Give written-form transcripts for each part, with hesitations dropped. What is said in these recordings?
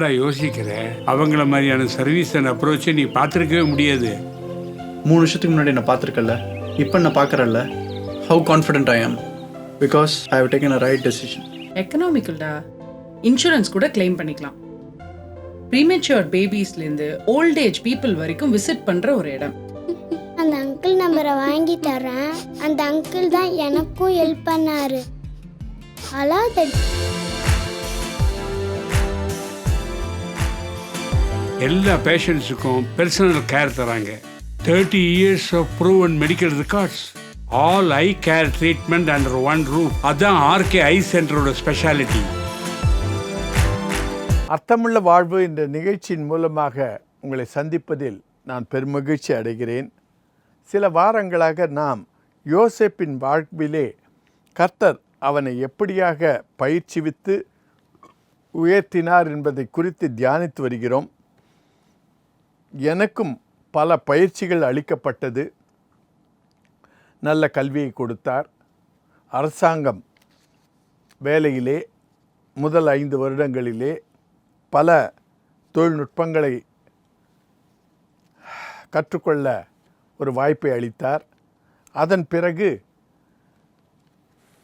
என்னடா யோசிக்கிற? அவங்கள மாதிரியான சர்வீஸ் அண்ட் அப்ரோச்சை நீ பார்த்துருக்கவே முடியாது. 3 வருஷத்துக்கு முன்னாடி நான் பார்த்துருக்கல, இப்போ நான் பார்க்குறேன்ல. How confident I am because I have taken a right decision. எக்கனாமிக்கல்டா, இன்சூரன்ஸ் கூட கிளைம் பண்ணிக்கலாம். ப்ரீமெச்சூர் பேபிஸ்லேருந்து ஓல்ட் ஏஜ் பீப்புள் வரைக்கும் விசிட் பண்ணுற ஒரு இடம். அந்த அங்கிள் நம்பரை வாங்கி தரேன். அந்த அங்கிள் தான் எனக்கும் ஹெல்ப் பண்ணாரு. எல்லா பேஷண்ட்ஸுக்கும் பர்சனல் கேர் தராங்க. 30 years of proven medical records. All I care treatment under one roof. அதான் ஆர்கே ஐ சென்டரோட ஸ்பெஷாலிட்டி. அர்த்தமுள்ள வாழ்வு என்ற நிகழ்ச்சியின் மூலமாக உங்களை சந்திப்பதில் நான் பெருமகிழ்ச்சி அடைகிறேன். சில வாரங்களாக நாம் யோசேப்பின் வாழ்விலே கர்த்தர் அவனை எப்படியாக பயிற்சிவித்து உயர்த்தினார் என்பதை குறித்து தியானித்து வருகிறோம். எனக்கும் பல பயிற்சிகள் அளிக்கப்பட்டது. நல்ல கல்வியை கொடுத்தார். அரசாங்கம் வேலையிலே முதல் 5 வருடங்களிலே பல தொழில்நுட்பங்களை கற்றுக்கொள்ள ஒரு வாய்ப்பை அளித்தார். அதன் பிறகு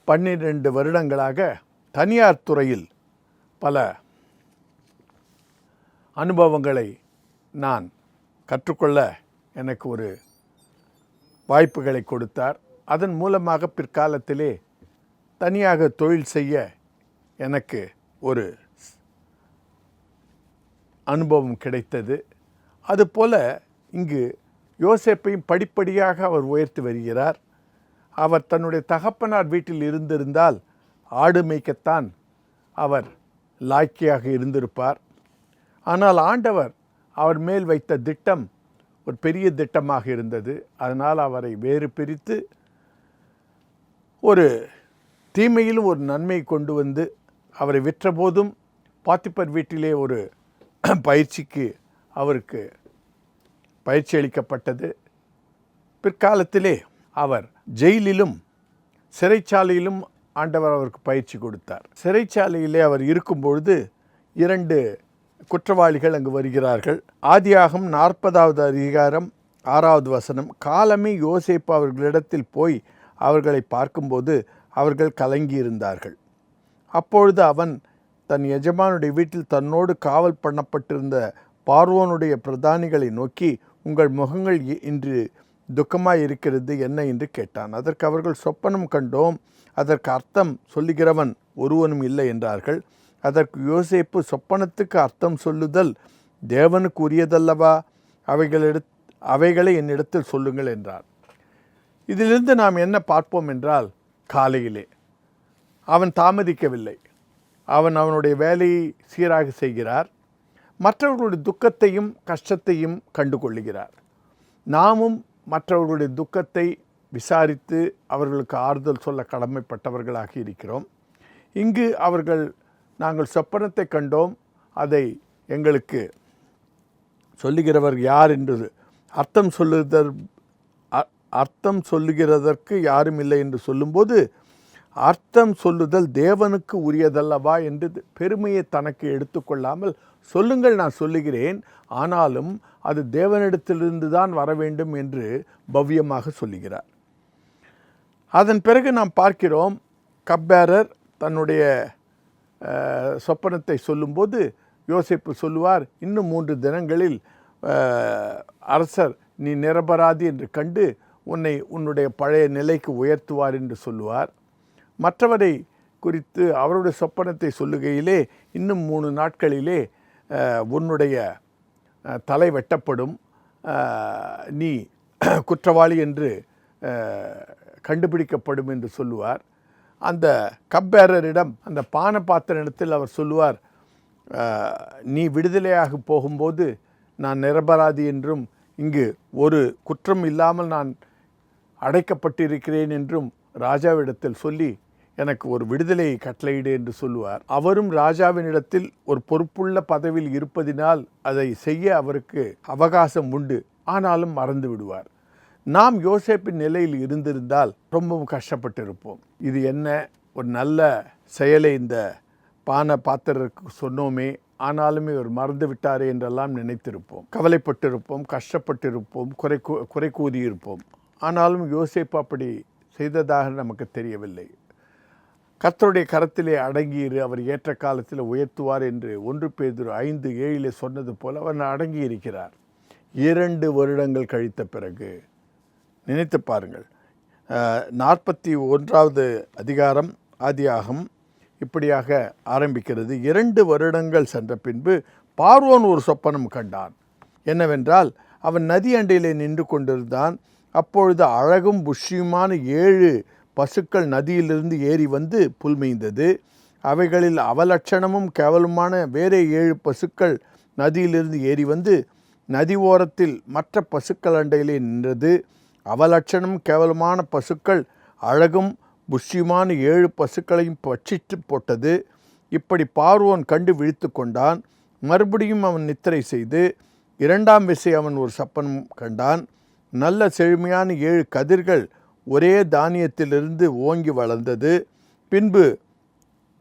12 வருடங்களாக தனியார் துறையில் பல அனுபவங்களை நான் கற்றுக்கொள்ள எனக்கு ஒரு வாய்ப்புகளை கொடுத்தார். அதன் மூலமாக பிற்காலத்திலே தனியாக தொழில் செய்ய எனக்கு ஒரு அனுபவம் கிடைத்தது. அதுபோல இங்கு யோசேப்பையும் படிப்படியாக அவர் உயர்த்தி வருகிறார். அவர் தன்னுடைய தகப்பனார் வீட்டில் இருந்திருந்தால் ஆடு மேய்க்கத்தான் அவர் லாய்க்கியாக இருந்திருப்பார். ஆனால் ஆண்டவர் அவர் மேல் வைத்த திட்டம் ஒரு பெரிய திட்டமாக இருந்தது. அதனால் அவரை வேறு பிரித்து ஒரு தீமையிலும் ஒரு நன்மை கொண்டு வந்து அவரை விற்றபோதும் பாத்திப்பர் வீட்டிலே ஒரு பயிற்சிக்கு அவருக்கு பயிற்சி அளிக்கப்பட்டது. பிற்காலத்திலே அவர் ஜெயிலிலும் சிறைச்சாலையிலும் ஆண்டவர் அவருக்கு பயிற்சி கொடுத்தார். சிறைச்சாலையிலே அவர் இருக்கும்பொழுது 2 குற்றவாளிகள் அங்கு வருகிறார்கள். ஆதியாகமம் 40வது அதிகாரம் 6வது வசனம். காலமே யோசேப்பு அவர்களிடத்தில் போய் அவர்களை பார்க்கும்போது அவர்கள் கலங்கியிருந்தார்கள். அப்பொழுது அவன் தன் எஜமானுடைய வீட்டில் தன்னோடு காவல் பண்ணப்பட்டிருந்த பார்வோனுடைய பிரதானிகளை நோக்கி, உங்கள் முகங்கள் இன்று துக்கமாய் இருக்கிறது என்ன என்று கேட்டான். அதற்கு அவர்கள், சொப்பனம் கண்டோம், அதற்கு அர்த்தம் சொல்லுகிறவன் ஒருவனும் இல்லை என்றார்கள். அதற்கு யோசேப்பு, சொப்பனத்துக்கு அர்த்தம் சொல்லுதல் தேவனுக்கு உரியதல்லவா? அவைகளை என்னிடத்தில் சொல்லுங்கள் என்றார். இதிலிருந்து நாம் என்ன பார்ப்போம் என்றால், காலையிலே அவன் தாமதிக்கவில்லை. அவனுடைய வேலையை சீராக செய்கிறார். மற்றவர்களுடைய துக்கத்தையும் கஷ்டத்தையும் கண்டு கொள்ளுகிறார். நாமும் மற்றவர்களுடைய துக்கத்தை விசாரித்து அவர்களுக்கு ஆறுதல் சொல்ல கடமைப்பட்டவர்களாக இருக்கிறோம். இங்கு நாங்கள் சொப்பனத்தை கண்டோம், அதை எங்களுக்கு சொல்லுகிறவர் யார் என்று அர்த்தம் சொல்லுகிறதற்கு யாரும் இல்லை என்று சொல்லும்போது, அர்த்தம் சொல்லுதல் தேவனுக்கு உரியதல்லவா என்று பெருமையை தனக்கு எடுத்துக்கொள்ளாமல், சொல்லுங்கள் நான் சொல்லுகிறேன், ஆனாலும் அது தேவனிடத்திலிருந்து தான் வர வேண்டும் என்று பவ்யமாக சொல்லுகிறார். அதன் பிறகு நாம் பார்க்கிறோம், கப்பேரர் தன்னுடைய சொப்பனத்தை சொல்லும்போது யோசேப்பு சொல்லுவார், இன்னும் 3 தினங்களில் அரசர் நீ நிரபராதி என்று கண்டு உன்னுடைய பழைய நிலைக்கு உயர்த்துவார் என்று சொல்லுவார். மற்றவரை குறித்து அவருடைய சொப்பனத்தை சொல்லுகையிலே, இன்னும் 3 நாட்களிலே உன்னுடைய தலை வெட்டப்படும், நீ குற்றவாளி என்று கண்டுபிடிக்கப்படும் என்று சொல்லுவார். அந்த கப்பேரரிடம், அந்த பான பாத்திரத்தில் அவர் சொல்லுவார், நீ விடுதலையாக போகும்போது நான் நிரபராதி என்றும் இங்கு ஒரு குற்றம் இல்லாமல் நான் அடைக்கப்பட்டிருக்கிறேன் என்றும் ராஜாவிடத்தில் சொல்லி எனக்கு ஒரு விடுதலையை கட்டளையிடு என்று சொல்லுவார். அவரும் ராஜாவினிடத்தில் ஒரு பொறுப்புள்ள பதவியில் இருப்பதினால் அதை செய்ய அவருக்கு அவகாசம் உண்டு, ஆனாலும் மறந்து விடுவார். நாம் யோசேப்பின் நிலையில் இருந்திருந்தால் ரொம்பவும் கஷ்டப்பட்டிருப்போம். இது என்ன ஒரு நல்ல செயலை இந்த பான பாத்திரருக்கு சொன்னோமே, ஆனாலும் இவர் மறந்து விட்டாரே என்றெல்லாம் நினைத்திருப்போம், கவலைப்பட்டிருப்போம், கஷ்டப்பட்டிருப்போம், குறை கூறியிருப்போம். ஆனாலும் யோசேப்பு அப்படி செய்ததாக நமக்கு தெரியவில்லை. கர்த்தருடைய கரத்திலே அடங்கியிரு, அவர் ஏற்ற காலத்தில் உயர்த்துவார் என்று 1 பேதுரு 5:7 சொன்னது போல அவர் அடங்கி இருக்கிறார். 2 வருடங்கள் கழித்த பிறகு நினைத்து பாருங்கள். 41வது அதிகாரம் ஆதியாகமம் இப்படியாக ஆரம்பிக்கிறது. 2 வருடங்கள் சென்ற பின்பு பார்வோன் ஒரு சொப்பனம் கண்டான். என்னவென்றால், அவன் நதி அண்டையிலே நின்று கொண்டிருந்தான். அப்பொழுது அழகும் புஷ்டியுமான 7 பசுக்கள் நதியிலிருந்து ஏறி வந்து புல்மேய்ந்தது. அவைகளில் அவலட்சணமும் கேவலமான வேறே 7 பசுக்கள் நதியிலிருந்து ஏறி வந்து நதி ஓரத்தில் மற்ற பசுக்கள் அண்டையிலே நின்றது. அவலட்சணம் கேவலமான பசுக்கள் அழகும் புஷ்டியுமான 7 பசுக்களையும் பட்சித்து போட்டது. இப்படி பார்வோன் கண்டு விழித்து கொண்டான். மறுபடியும் அவன் நித்திரை செய்து 2ஆம் விசை அவன் ஒரு சொப்பனம் கண்டான். நல்ல செழுமையான 7 கதிர்கள் ஒரே தானியத்திலிருந்து ஓங்கி வளர்ந்தது. பின்பு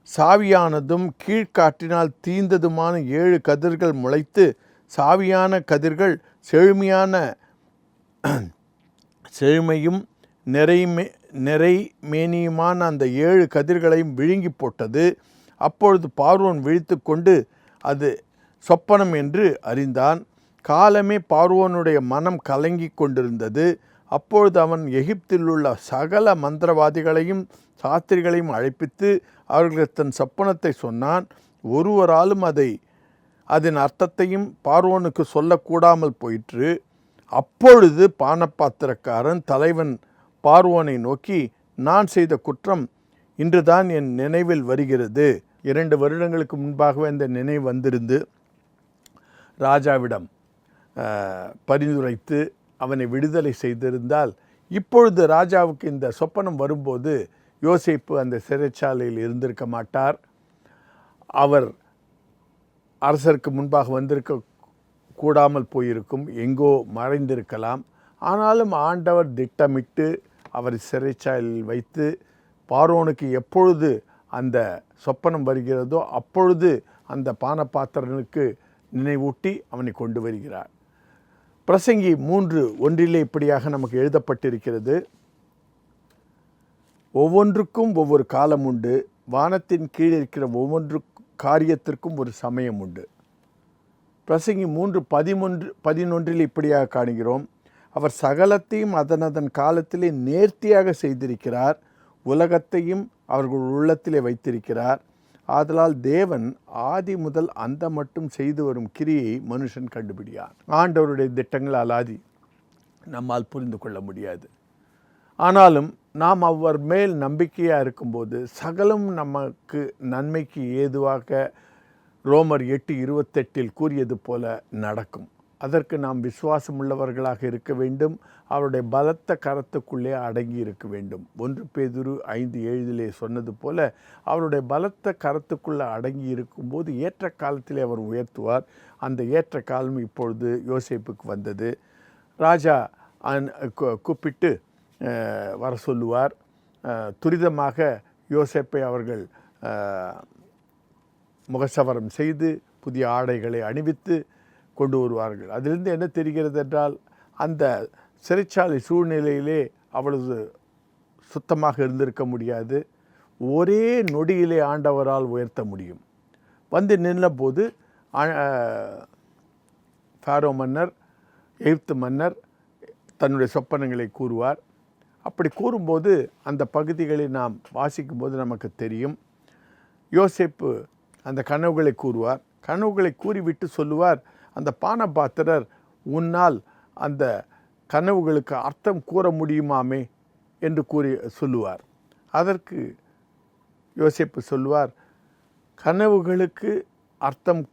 சாவியானதும் கீழ்காற்றினால் தீந்ததுமான 7 கதிர்கள் முளைத்து, சாவியான கதிர்கள் செழுமையும் நிறைமேனியுமான அந்த 7 கதிர்களையும் விழுங்கி போட்டது. அப்பொழுது பார்வோன் விழித்து கொண்டு அது சொப்பனம் என்று அறிந்தான். காலமே பார்வோனுடைய மனம் கலங்கி கொண்டிருந்தது. அப்பொழுது அவன் எகிப்தில் உள்ள சகல மந்திரவாதிகளையும் சாஸ்திரிகளையும் அழைப்பித்து அவர்களுக்கு தன் சொப்பனத்தை சொன்னான். ஒருவராலும் அதன் அர்த்தத்தையும் பார்வோனுக்கு சொல்லக்கூடாமல் போயிற்று. அப்பொழுது பானபாத்திரக்காரன் தலைவன் பார்வோனை நோக்கி, நான் செய்த குற்றம் இன்றுதான் என் நினைவில் வருகிறது. 2 வருடங்களுக்கு முன்பாகவே இந்த நினைவு வந்திருந்து ராஜாவிடம் பரிந்துரைத்து அவனை விடுதலை செய்திருந்தால், இப்பொழுது ராஜாவுக்கு இந்த சொப்பனம் வரும்போது யோசேப்பு அந்த சிறைச்சாலையில் இருந்திருக்க மாட்டார். அவர் அரசருக்கு முன்பாக வந்திருக்க கூடாமல் போயிருக்கும், எங்கோ மறைந்திருக்கலாம். ஆனாலும் ஆண்டவர் திட்டமிட்டு அவர் சிறைச்சாலையில் வைத்து பார்வோனுக்கு எப்பொழுது அந்த சொப்பனம் வருகிறதோ அப்பொழுது அந்த பானபாத்திரனுக்கு நினைவூட்டி அவனை கொண்டு வருகிறார். பிரசங்கி 3:1 இப்படியாக நமக்கு எழுதப்பட்டிருக்கிறது. ஒவ்வொன்றுக்கும் ஒவ்வொரு காலம் உண்டு, வானத்தின் கீழ் இருக்கிற ஒவ்வொன்று காரியத்திற்கும் ஒரு சமயம் உண்டு. பிரசங்கி 3:11 இப்படியாக காணுகிறோம். அவர் சகலத்தையும் அதனதன் காலத்திலே நேர்த்தியாக செய்திருக்கிறார், உலகத்தையும் அவர்கள் உள்ளத்திலே வைத்திருக்கிறார். ஆதலால் தேவன் ஆதி முதல் அந்த மட்டும் செய்து வரும் கிரியை மனுஷன் கண்டுபிடியார். ஆண்டவருடைய திட்டங்கள் அலாதி, நம்மால் புரிந்து கொள்ள முடியாது. ஆனாலும் நாம் அவர் மேல் நம்பிக்கையாக இருக்கும்போது சகலம் நமக்கு நன்மைக்கு ஏதுவாக ரோமர் 8:28 கூறியது போல நடக்கும். அதற்கு நாம் விசுவாசம் உள்ளவர்களாக இருக்க வேண்டும். அவருடைய பலத்த கரத்துக்குள்ளே அடங்கி இருக்க வேண்டும். 1 பேதுரு 5:7 சொன்னது போல அவருடைய பலத்த கரத்துக்குள்ளே அடங்கி இருக்கும்போது ஏற்ற காலத்திலே அவர் உயர்த்துவார். அந்த ஏற்ற காலம் இப்பொழுது யோசேப்புக்கு வந்தது. ராஜா கூப்பிட்டு வர சொல்லுவார். துரிதமாக யோசேப்பை அவர்கள் முகசவரம் செய்து புதிய ஆடைகளை அணிவித்து கொண்டு வருவார்கள். அதிலிருந்து என்ன தெரிகிறது என்றால், அந்த சிறைச்சாலை சூழ்நிலையிலே அவ்வளவு சுத்தமாக இருந்திருக்க முடியாது. ஒரே நொடியிலே ஆண்டவரால் உயர்த்த முடியும். வந்து நின்றபோது ஃபாரோ மன்னர், எகிப்து மன்னர் தன்னுடைய சொப்பனங்களை கூறுவார். அப்படி கூறும்போது அந்த பகுதிகளை நாம் வாசிக்கும்போது நமக்கு தெரியும். யோசேப்பு அந்த கனவுகளை கூறுவார். கனவுகளை கூறிவிட்டு சொல்லுவார், அந்த பானபாத்திரர் உன்னால் அந்த கனவுகளுக்கு அர்த்தம் கூற முடியுமாமே என்று சொல்லுவார். அதற்கு யோசேப்பு சொல்லுவார், கனவுகளுக்கு அர்த்தம்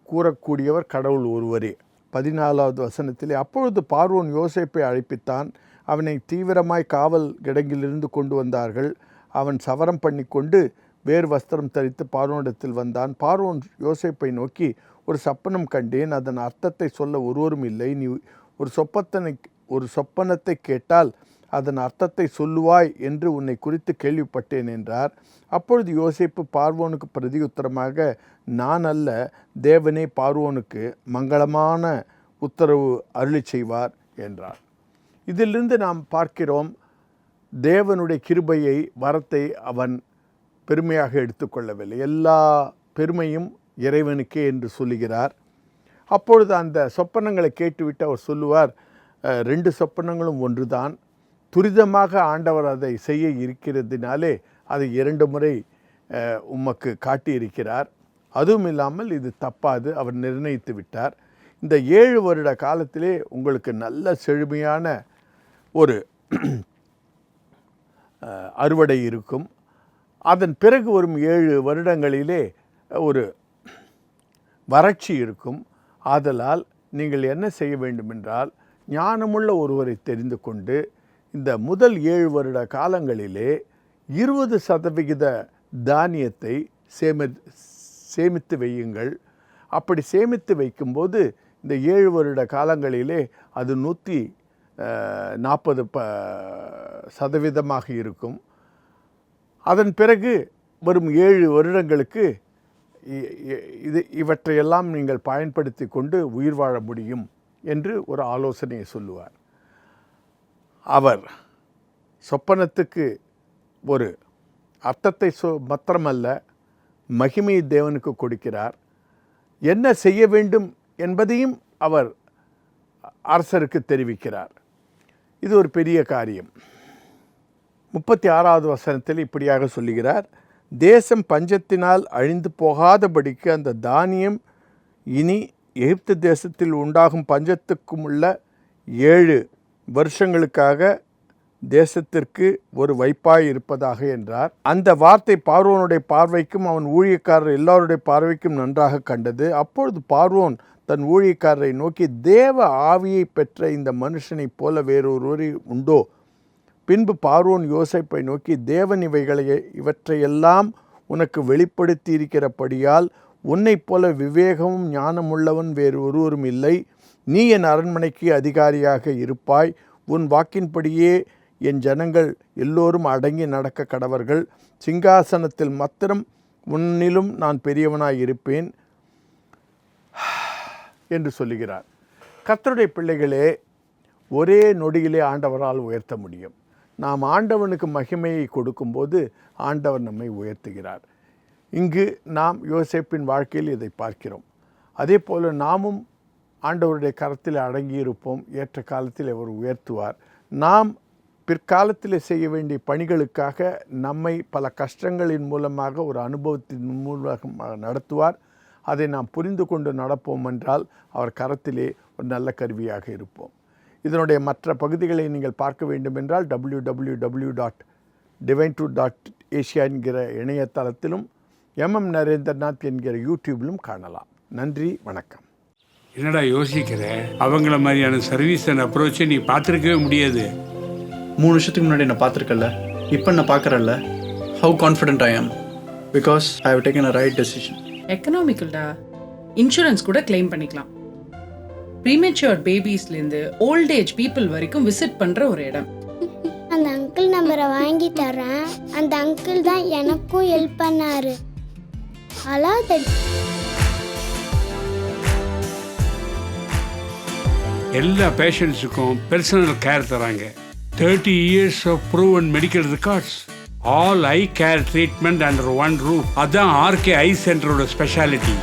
கூறக்கூடியவர் கடவுள் ஒருவரே. 14வது வசனத்திலே, அப்பொழுது பார்வோன் யோசேப்பை அழைப்பித்தான். அவனை தீவிரமாய் காவல் கிடங்கிலிருந்து கொண்டு வந்தார்கள். அவன் சவரம் பண்ணி கொண்டு வேறு வஸ்திரம் தரித்து பார்வோனிடத்தில் வந்தான். பார்வோன் யோசேப்பை நோக்கி, ஒரு சொப்பனம் கண்டேன், அதன் அர்த்தத்தை சொல்ல ஒருவரும் இல்லை. நீ ஒரு சொப்பனத்தை கேட்டால் அதன் அர்த்தத்தை சொல்லுவாய் என்று உன்னை குறித்து கேள்விப்பட்டேன் என்றார். அப்பொழுது யோசேப்பு பார்வோனுக்கு பிரதியுத்தரமாக, நான் அல்ல, தேவனே பார்வோனுக்கு மங்களமான உத்தரவு அருளி செய்வார் என்றார். இதிலிருந்து நாம் பார்க்கிறோம், தேவனுடைய கிருபையை, வரத்தை அவன் பெருமையாக எடுத்துக்கொள்ளவில்லை. எல்லா பெருமையும் இறைவனுக்கே என்று சொல்லுகிறார். அப்பொழுது அந்த சொப்பனங்களை கேட்டுவிட்டு அவர் சொல்லுவார், 2 சொப்பனங்களும் ஒன்றுதான், துரிதமாக ஆண்டவர் அதை செய்ய இருக்கிறதுனாலே அதை 2 முறை உமக்கு காட்டியிருக்கிறார். அதுவும் இல்லாமல் இது தப்பாது, அவர் நிர்ணயித்து விட்டார். இந்த 7 வருட காலத்திலே உங்களுக்கு நல்ல செழுமையான ஒரு அறுவடை இருக்கும். அதன் பிறகு வரும் 7 வருடங்களிலே ஒரு வறட்சி இருக்கும். ஆதலால் நீங்கள் என்ன செய்ய வேண்டுமென்றால், ஞானமுள்ள ஒருவரை தெரிந்து கொண்டு இந்த முதல் 7 வருட காலங்களிலே 20% தானியத்தை சேமித்து வையுங்கள். அப்படி சேமித்து வைக்கும்போது இந்த 7 வருட காலங்களிலே அது 140% இருக்கும். அதன் பிறகு வரும் 7 வருடங்களுக்கு இவற்றையெல்லாம் நீங்கள் பயன்படுத்தி கொண்டு உயிர் வாழ முடியும் என்று ஒரு ஆலோசனையை சொல்லுவார். அவர் சொப்பனத்துக்கு ஒரு அர்த்தத்தை மாத்திரமல்ல, மகிமையை தேவனுக்கு கொடுக்கிறார். என்ன செய்ய வேண்டும் என்பதையும் அவர் அரசருக்கு தெரிவிக்கிறார். இது ஒரு பெரிய காரியம். 36வது வசனத்தில் இப்படியாக சொல்லுகிறார், தேசம் பஞ்சத்தினால் அழிந்து போகாதபடிக்கு அந்த தானியம் இனி எகிப்து தேசத்தில் உண்டாகும் பஞ்சத்துக்கும் உள்ள 7 வருஷங்களுக்காக தேசத்திற்கு ஒரு வைப்பாய் இருப்பதாக என்றார். அந்த வார்த்தை பார்வோனுடைய பார்வைக்கும் அவன் ஊழியக்காரர் எல்லாருடைய பார்வைக்கும் நன்றாக கண்டது. அப்பொழுது பார்வோன் தன் ஊழியக்காரரை நோக்கி, தேவ ஆவியை பெற்ற இந்த மனுஷனைப் போல வேறொருவர் உண்டோ? பின்பு பார்வோன் யோசேப்பை நோக்கி, தேவன் இவற்றையெல்லாம் உனக்கு வெளிப்படுத்தி இருக்கிறபடியால் உன்னைப் போல விவேகமும் ஞானமுள்ளவன் வேறு ஒருவரும் இல்லை. நீ என் அரண்மனைக்கு அதிகாரியாக இருப்பாய். உன் வாக்கின்படியே என் ஜனங்கள் எல்லோரும் அடங்கி நடக்க கடவர்கள். சிங்காசனத்தில் மாத்திரம் உன்னிலும் நான் பெரியவனாய் இருப்பேன் என்று சொல்லுகிறார். கர்த்தருடைய பிள்ளைகளே, ஒரே நொடியிலே ஆண்டவரால் உயர்த்த முடியும். நாம் ஆண்டவனுக்கு மகிமையை கொடுக்கும்போது ஆண்டவர் நம்மை உயர்த்துகிறார். இங்கு நாம் யோசேப்பின் வாழ்க்கையில் இதை பார்க்கிறோம். அதே போல் நாமும் ஆண்டவருடைய கரத்தில் அடங்கியிருப்போம். ஏற்ற காலத்தில் அவர் உயர்த்துவார். நாம் பிற்காலத்தில் செய்ய வேண்டிய பணிகளுக்காக நம்மை பல கஷ்டங்களின் மூலமாக, ஒரு அனுபவத்தின் மூலமாக நடத்துவார். அதை நாம் புரிந்து கொண்டு நடப்போம் என்றால் அவர் கரத்திலே ஒரு நல்ல கருவியாக இருப்போம். இதனுடைய மற்ற பகுதிகளை நீங்கள் பார்க்க வேண்டும் என்றால் www.divine2.asia என்கிற இணையதளத்திலும் நரேந்திரநாத் என்கிற யூடியூபிலும் காணலாம். நன்றி, வணக்கம். என்னடா யோசிக்கிற? அவங்கள மாதிரியான சர்வீஸ் அண்ட் அப்ரோச்சை நீ பார்த்துருக்கவே முடியாது. 3 வருஷத்துக்கு முன்னாடி நான் பார்த்துருக்கல, இப்போ நான் பார்க்குறேன்ல. How confident I am because I have taken a right decision. எக்கனாமிக்கல்டா, இன்சூரன்ஸ் கூட கிளைம் பண்ணிக்கலாம். ப்ரீமெச்சூர் பேபிஸ்லேருந்து ஓல்ட் ஏஜ் பீப்புள் வரைக்கும் விசிட் பண்ணுற ஒரு இடம். அந்த அங்கிள் நம்பரை வாங்கி தரேன். அந்த அங்கிள் தான் எனக்கும் ஹெல்ப் பண்ணாரு. எல்லா பேஷண்ட்ஸுக்கும் பர்சனல் கேர் தராங்க. 30 years of proven medical records. All eye care treatment under one roof. அதான் ஆர்கே ஐ சென்டரோட ஸ்பெஷாலிட்டி.